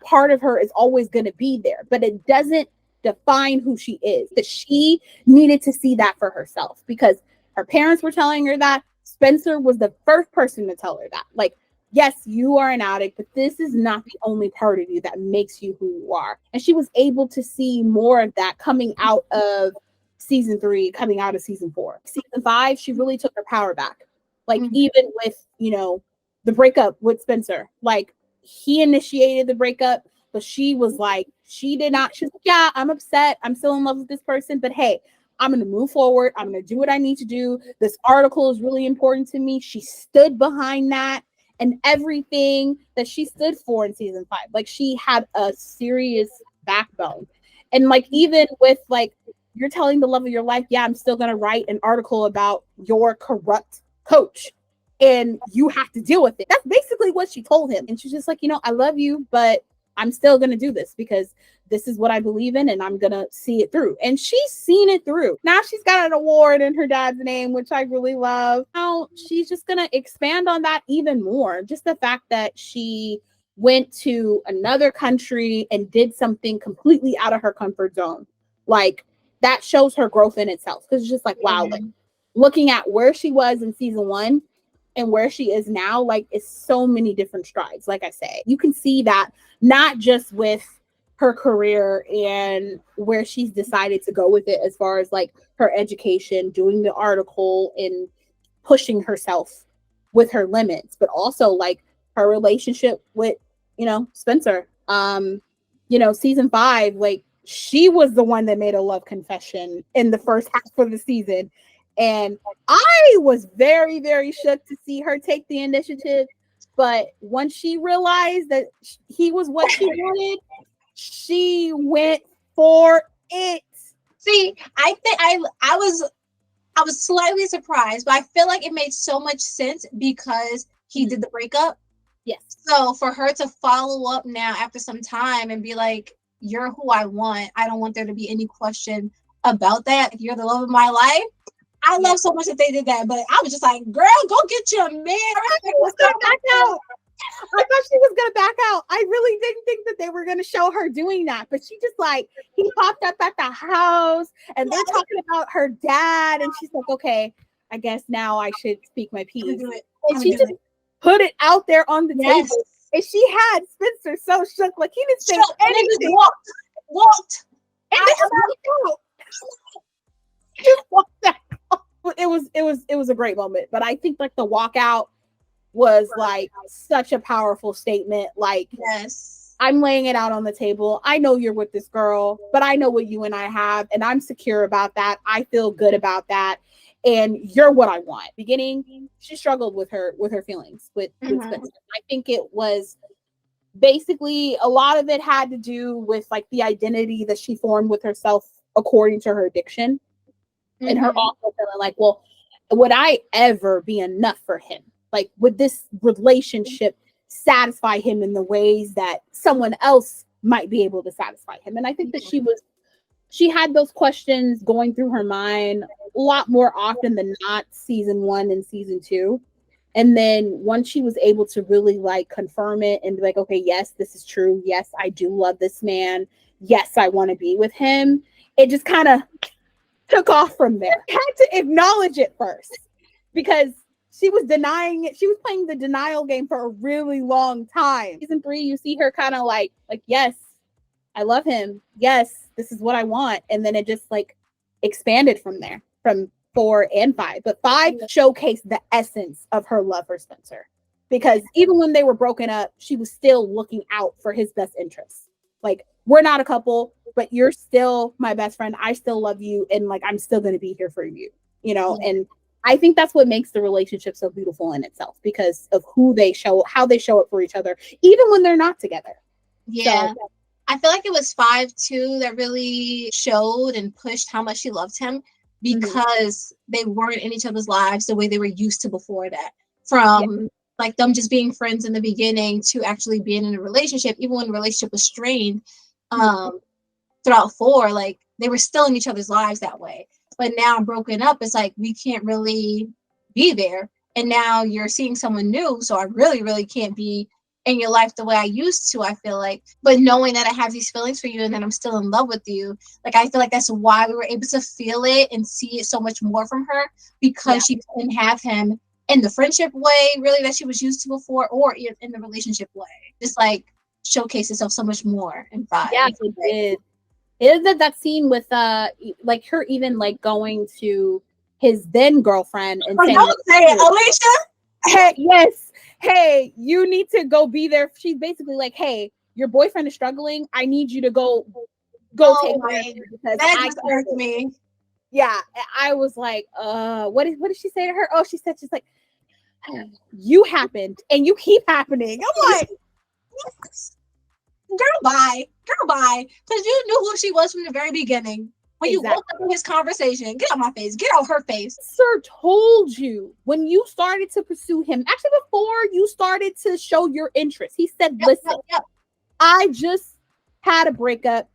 part of her is always going to be there, but it doesn't define who she is. That she needed to see that for herself because her parents were telling her that. Spencer was the first person to tell her that. Like, yes, you are an addict, but this is not the only part of you that makes you who you are. And she was able to see more of that coming out of season 3, coming out of season 4. Season 5, she really took her power back. Like, even with, the breakup with Spencer, like, he initiated the breakup, but she was like, she's like, yeah, I'm upset. I'm still in love with this person, but hey, I'm going to move forward. I'm going to do what I need to do. This article is really important to me. She stood behind that and everything that she stood for in season 5. Like, she had a serious backbone. And like, even with like, you're telling the love of your life, yeah, I'm still going to write an article about your corrupt coach and you have to deal with it. That's basically what she told him. And she's just like, I love you, but I'm still going to do this because this is what I believe in and I'm going to see it through. And she's seen it through. Now she's got an award in her dad's name, which I really love. Now she's just going to expand on that even more. Just the fact that she went to another country and did something completely out of her comfort zone. Like, that shows her growth in itself. Because it's just like, wow, like, looking at where she was in season 1 and where she is now, like, it's so many different strides. Like I say, you can see that not just with her career and where she's decided to go with it as far as like her education, doing the article and pushing herself with her limits, but also like her relationship with, Spencer. Season 5, like, she was the one that made a love confession in the first half of the season. And I was very, very shook to see her take the initiative. But once she realized that he was what she wanted, she went for it. See, I think I was slightly surprised, but I feel like it made so much sense because he did the breakup. Yes. So for her to follow up now after some time and be like, you're who I want. I don't want there to be any question about that. You're the love of my life. I love so much that they did that, but I was just like, girl, go get your man. I thought she was going to back out. I really didn't think that they were going to show her doing that, but she just like, he popped up at the house and they're talking about her dad. And she's like, okay, I guess now I should speak my piece. And she just put it out there on the table. And she had Spencer so shook, like he didn't say anything. And he walked. And just walked out. It was a great moment, but I think like the walkout was like such a powerful statement. Like, yes, I'm laying it out on the table. I know you're with this girl, but I know what you and I have, and I'm secure about that. I feel good about that, and you're what I want. Beginning, she struggled with her feelings with Spencer. I think it was basically a lot of it had to do with like the identity that she formed with herself according to her addiction. And her also feeling like, well, would I ever be enough for him? Like, would this relationship satisfy him in the ways that someone else might be able to satisfy him? And I think that she had those questions going through her mind a lot more often than not, season 1 and season 2. And then once she was able to really like confirm it and be like, okay, yes, this is true. Yes, I do love this man. Yes, I want to be with him. It just kind of took off from there. Had to acknowledge it first because she was denying it. She was playing the denial game for a really long time. Season 3, you see her kind of like, yes, I love him. Yes, this is what I want. And then it just like expanded from there, from 4 and 5. But 5 showcased the essence of her love for Spencer because even when they were broken up, she was still looking out for his best interests. Like, we're not a couple, but you're still my best friend. I still love you. And like, I'm still going to be here for you, and I think that's what makes the relationship so beautiful in itself because of how they show up for each other, even when they're not together. Yeah. So, I feel like it was 5-2 that really showed and pushed how much she loved him because they weren't in each other's lives the way they were used to before that. From like them just being friends in the beginning to actually being in a relationship, even when the relationship was strained throughout 4, like they were still in each other's lives that way. But now broken up, it's like we can't really be there. And now you're seeing someone new, so I really, really can't be in your life the way I used to, I feel like. But knowing that I have these feelings for you and that I'm still in love with you, like I feel like that's why we were able to feel it and see it so much more from her, because she couldn't have him in the friendship way, really, that she was used to before, or in the relationship way. Just like showcase itself so much more in 5. Yeah, it did. It is that scene with like her even like going to his then girlfriend and saying, don't say it, Alicia. Hey, yes, hey, you need to go be there. She's basically like, hey, your boyfriend is struggling. I need you to go take care of him because that just hurt me. Yeah, I was like, what did she say to her? Oh, she said, she's like, you happened and you keep happening. I'm like, girl, bye, because you knew who she was from the very beginning. When you woke up in his conversation, get out my face, get out her face. Sir told you when you started to pursue him, actually before you started to show your interest, he said, listen, I just had a breakup.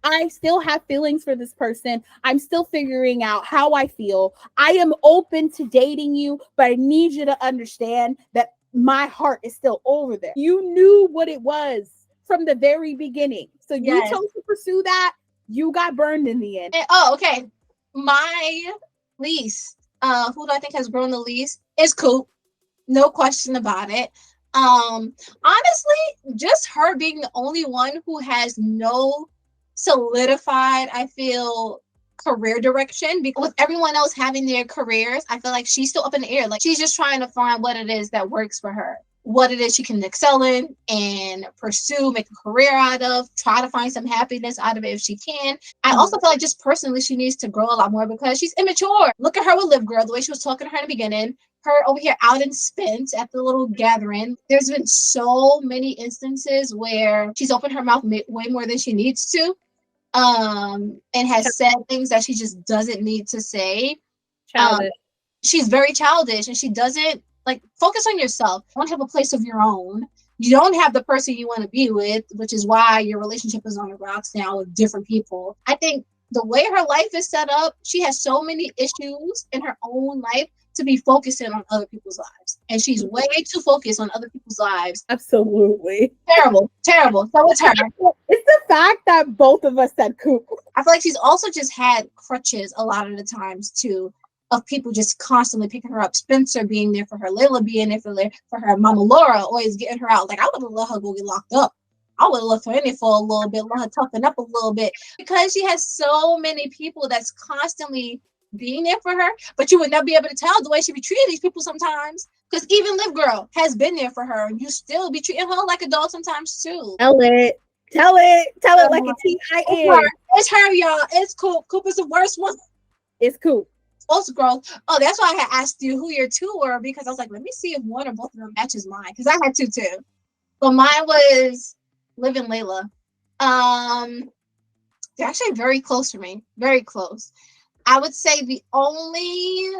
I still have feelings for this person. I'm still figuring out how I feel. I am open to dating you, but I need you to understand that my heart is still over there. You knew what it was from the very beginning. So you chose to pursue that. You got burned in the end. Okay. My least, who do I think has grown the least is Coop. No question about it. Honestly, just her being the only one who has no solidified, I feel, career direction, because with everyone else having their careers, I feel like she's still up in the air. Like she's just trying to find what it is that works for her, what it is she can excel in and pursue, make a career out of, try to find some happiness out of it if she can. I also feel like just personally she needs to grow a lot more because she's immature. Look at her with Liv Girl, the way she was talking to her in the beginning, her over here out in Spence at the little gathering. There's been so many instances where she's opened her mouth way more than she needs to, and has said things that she just doesn't need to say. She's very childish, and she doesn't like focus on yourself. You don't have a place of your own. You don't have the person you want to be with, which is why your relationship is on the rocks now with different people. I think the way her life is set up, she has so many issues in her own life to be focusing on other people's lives. And she's way too focused on other people's lives. Absolutely. Terrible. So it's her. It's the fact that both of us said Coop. I feel like she's also just had crutches a lot of the times too, of people just constantly picking her up. Spencer being there for her, Layla being there for her, Mama Laura always getting her out. Like I would have let her go get locked up. I would have left her in there for a little bit, let her toughen up a little bit, because she has so many people that's constantly being there for her, but you would not be able to tell the way she be treating these people sometimes. Because even Liv Girl has been there for her, and you still be treating her like a dog sometimes too. Tell it like a T-I-N. It's her, y'all. It's Coop. Coop is the worst one. It's Coop. Most girls. Oh, that's why I had asked you who your two were, because I was like, let me see if one or both of them matches mine, because I had two too. But mine was Liv and Layla. They're actually very close for me. Very close. I would say the only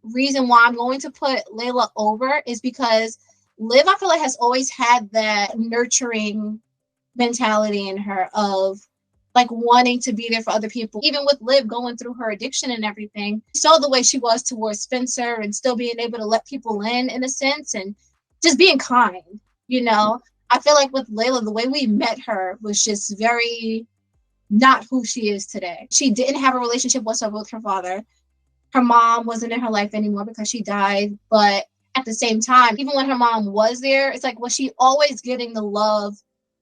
reason why I'm going to put Layla over is because Liv, I feel like, has always had that nurturing mentality in her of like wanting to be there for other people. Even with Liv going through her addiction and everything, you saw the way she was towards Spencer and still being able to let people in a sense, and just being kind, you know. I feel like with Layla, the way we met her was just very not who she is today. She didn't have a relationship whatsoever with her father. Her mom wasn't in her life anymore because she died. But at the same time, even when her mom was there, it's like, was she always getting the love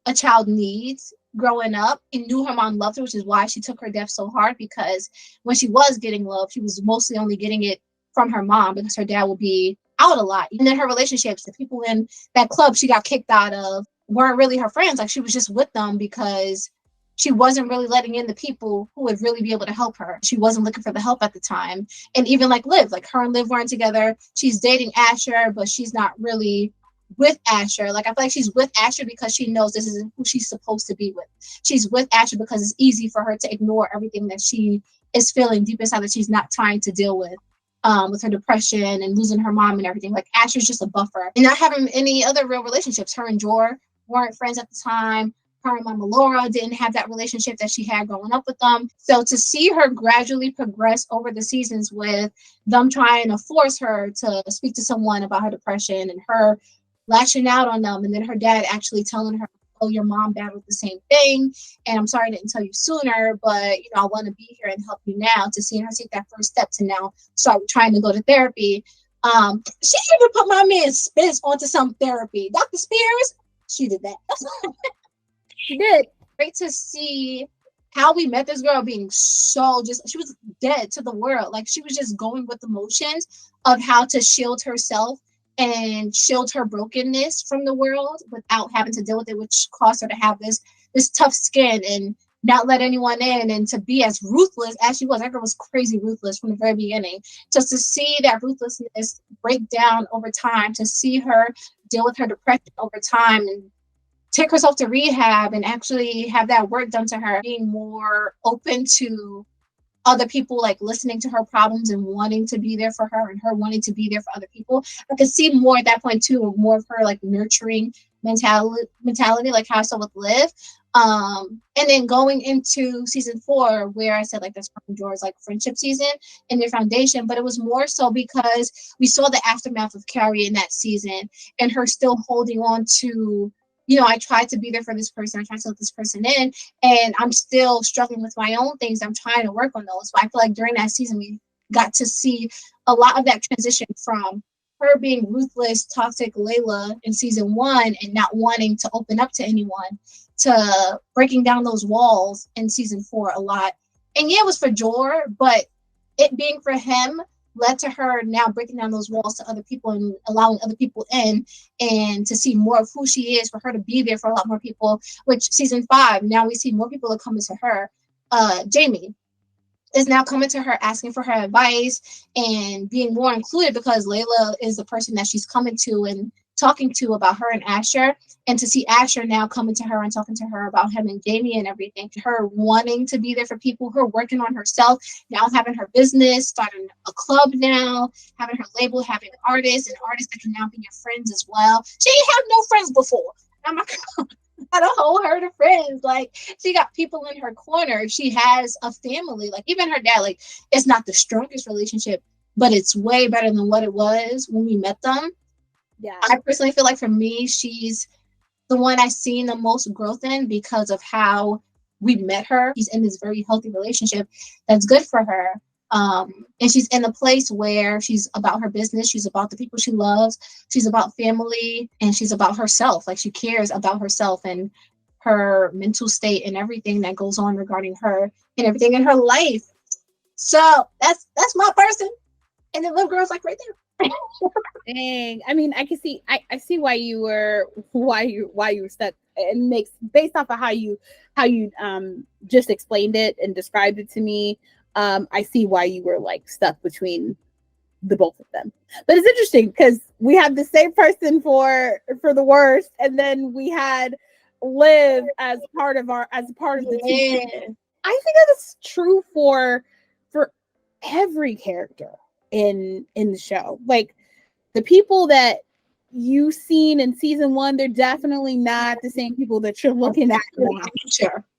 a child needs growing up? She knew her mom loved her, which is why she took her death so hard, because when she was getting love, she was mostly only getting it from her mom, because her dad would be out a lot. And then her relationships, the people in that club she got kicked out of weren't really her friends. Like she was just with them because she wasn't really letting in the people who would really be able to help her. She wasn't looking for the help at the time. And even like Liv, like her and Liv weren't together. She's dating Asher, but she's not really with Asher. Like, I feel like she's with Asher because she knows this isn't who she's supposed to be with. She's with Asher because it's easy for her to ignore everything that she is feeling deep inside that she's not trying to deal with her depression and losing her mom and everything. Like, Asher's just a buffer. And not having any other real relationships. Her and Jor weren't friends at the time. Her and Mama Laura didn't have that relationship that she had growing up with them. So to see her gradually progress over the seasons with them trying to force her to speak to someone about her depression and her lashing out on them, and then her dad actually telling her, oh, your mom battled the same thing, and I'm sorry I didn't tell you sooner, but I want to be here and help you now. To see her take that first step to now start trying to go to therapy. She even put my man Spence onto some therapy. Dr. Spears, she did that. She did. Great to see how we met this girl being so she was dead to the world. Like, she was just going with the motions of how to shield herself and shield her brokenness from the world without having to deal with it, which caused her to have this tough skin and not let anyone in, and to be as ruthless as she was. That girl was crazy ruthless from the very beginning. Just to see that ruthlessness break down over time, to see her deal with her depression over time and take herself to rehab and actually have that work done to her, being more open to other people, like listening to her problems and wanting to be there for her, and her wanting to be there for other people. I could see more at that point too, more of her like nurturing mentality, like how I saw with Liv. And then going into season 4, where I said like that's from George's like friendship season and their foundation, but it was more so because we saw the aftermath of Carrie in that season and her still holding on to, I tried to be there for this person, I tried to let this person in, and I'm still struggling with my own things. I'm trying to work on those. But I feel like during that season, we got to see a lot of that transition from her being ruthless, toxic Layla in season 1 and not wanting to open up to anyone, to breaking down those walls in season 4 a lot. And yeah, it was for Jor, but it being for him led to her now breaking down those walls to other people and allowing other people in, and to see more of who she is, for her to be there for a lot more people, which season 5, now we see more people are coming to her. Jamie is now coming to her asking for her advice and being more included, because Layla is the person that she's coming to and talking to about her and Asher. And to see Asher now coming to her and talking to her about him and Jamie and everything, her wanting to be there for people, her working on herself, now having her business, starting a club now, having her label, having artists that can now be your friends as well. She didn't have no friends before. I'm not gonna got a whole herd of friends. Like, she got people in her corner. She has a family. Like, even her dad, like, it's not the strongest relationship, but it's way better than what it was when we met them. Yeah. I personally feel like for me, she's the one I've seen the most growth in because of how we met her. She's in this very healthy relationship that's good for her. And she's in a place where she's about her business, she's about the people she loves, she's about family, and she's about herself. Like, she cares about herself and her mental state and everything that goes on regarding her and everything in her life. So that's my person. And the little girl's like right there. Dang. I mean, I can see I see why you were stuck. It makes, based off of how you just explained it and described it to me. I see why you were like stuck between the both of them. But it's interesting because we had the same person for the worst, and then we had Liv as part of the team. I think that's true for every character in the show. Like, the people that you've seen in season 1, they're definitely not the same people that you're looking at now.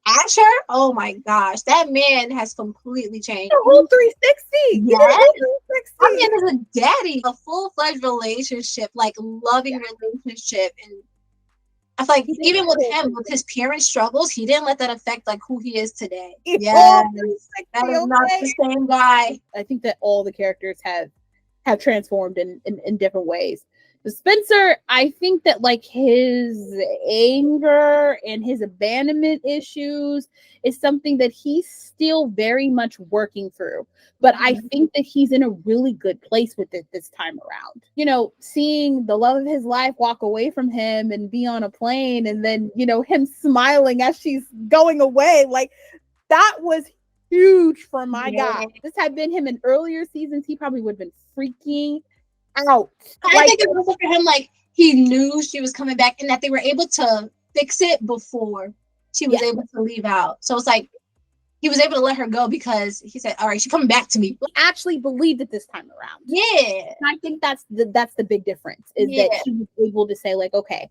Asher, oh my gosh, that man has completely changed. The whole 360. Yes. I mean, as a daddy, a full-fledged relationship, like loving relationship. And I feel like even with him, with his parents' struggles, he didn't let that affect like who he is today. Yeah, that is not the same guy. I think that all the characters have transformed in different ways. Spencer, I think that like his anger and his abandonment issues is something that he's still very much working through. But I think that he's in a really good place with it this time around. Seeing the love of his life walk away from him and be on a plane, and then, him smiling as she's going away, like, that was huge for my guy. This had been him in earlier seasons, he probably would have been freaking out. I think it was for him, like, he knew she was coming back and that they were able to fix it before she was able to leave out. So it's like he was able to let her go because he said, all right, she's coming back to me. Actually believed it this time around. Yeah. And I think that's the big difference is that she was able to say like, okay,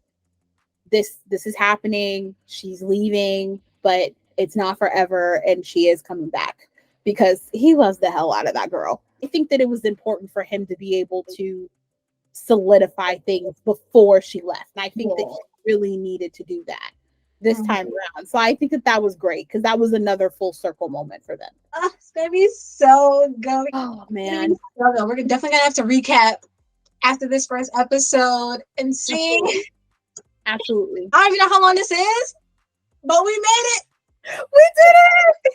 this is happening. She's leaving, but it's not forever. And she is coming back because he loves the hell out of that girl. I think that it was important for him to be able to solidify things before she left. And I think that he really needed to do that this time around. So I think that was great because that was another full circle moment for them. It's gonna be so good. Oh man, we're definitely gonna have to recap after this first episode and see. Absolutely. I don't even know how long this is, but we made it. We did it.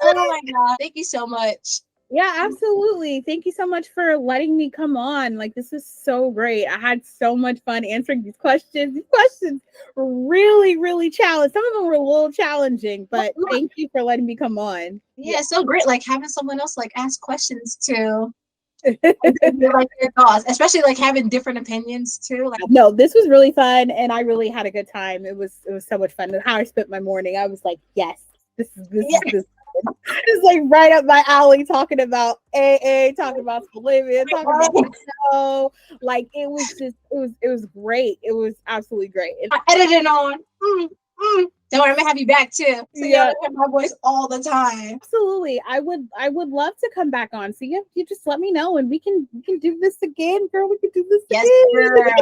Oh my god! Thank you so much. Yeah, absolutely. Thank you so much for letting me come on. Like, this is so great. I had so much fun answering these questions. These questions were really, really challenging. Some of them were a little challenging, but thank you for letting me come on. Yeah, it's so great. Like having someone else like ask questions too. Like their thoughts, especially like having different opinions too. Like, no, this was really fun, and I really had a good time. It was so much fun. And how I spent my morning, I was like, yes, this is it's like right up my alley, talking about AA, talking about Spelivia, talking about the show. Like it was great. It was absolutely great. I edited on. Don't worry, I'm gonna have you back too. So yeah, hear my voice all the time. Absolutely. I would love to come back on. So you just let me know and we can do this again, girl. We can do this again. Girl.